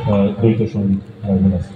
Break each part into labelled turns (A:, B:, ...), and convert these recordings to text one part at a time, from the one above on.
A: দ্বৈত সঙ্গীত গাইবেন আছে।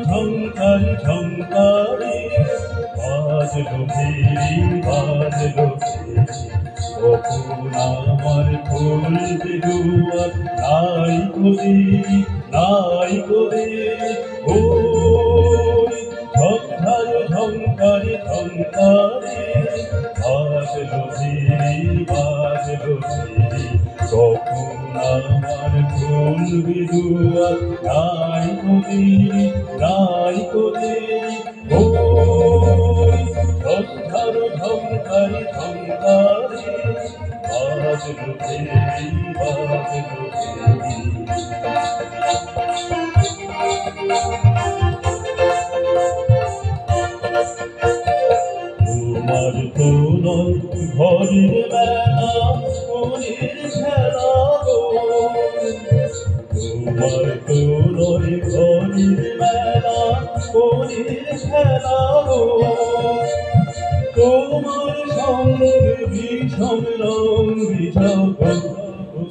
B: ঝঙ্কার ঝঙ্কারে বাজলো ফিরি বাজলো ফিরি কখন আমার ফুল বেদুয়া নাই করে ওই ঝঙ্কার ঝঙ্কারে ঝঙ্কারে বাজলো ফিরি কখন আমার ফুল বেদুয়া নাই করে ওই ঝঙ্কার ঝঙ্কারে ঝঙ্কারে বাজলো ফিরি তোমার তো নয় ঘরের বেলা মনের খেলা গো, তোমার তো নয় ঘরের বেলা মনের খেলা গো, তোমার সঙ্গে ভীষণ রং বিষাদ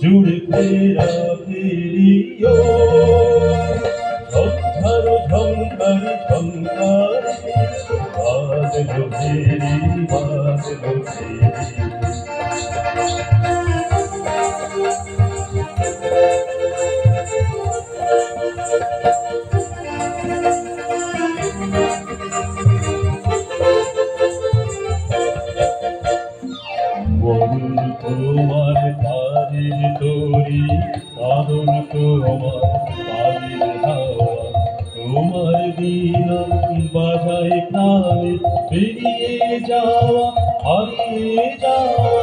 B: জুড়ে ফেরা ফেরিও ঝঙ্কার ঝঙ্কারে ঝঙ্কারে বাজলো ফিরি মরুন তোমার তারের তরি কারণ তোমার তারের হাওয়া তোমার বিনা বাজায় প্রাণে বেরিয়ে যাওয়া হারিয়ে যাওয়া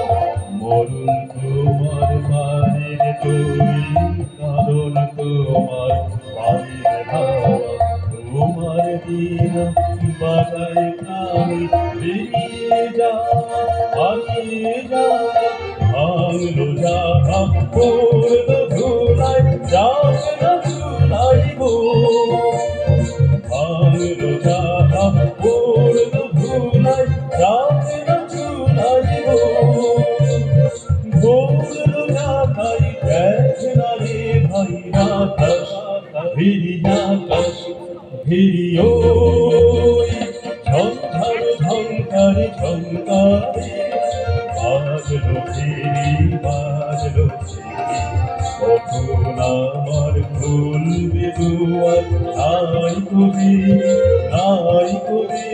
B: মরুন তোমার তারের তরি কারণ তোমার তারের হাওয়া তোমার বিনা বাজায় প্রাণে বেরিয়ে যাওয়া হারিয়ে যাওয়া ভাঙলো যাহা পড়লো ধুলাই যাবে না চুলাইব ভাঙলো যাহা পড়লো ধুলাই যাবে না চুলাইব ভোরলো যাহাই দেখে না রে ভাই আকাশ ভিড়িও ঝঙ্কার ঝঙ্কারে ঝঙ্কারে বাজলো ফিরি কখন আমার ফুল বেদুয়া নাই করে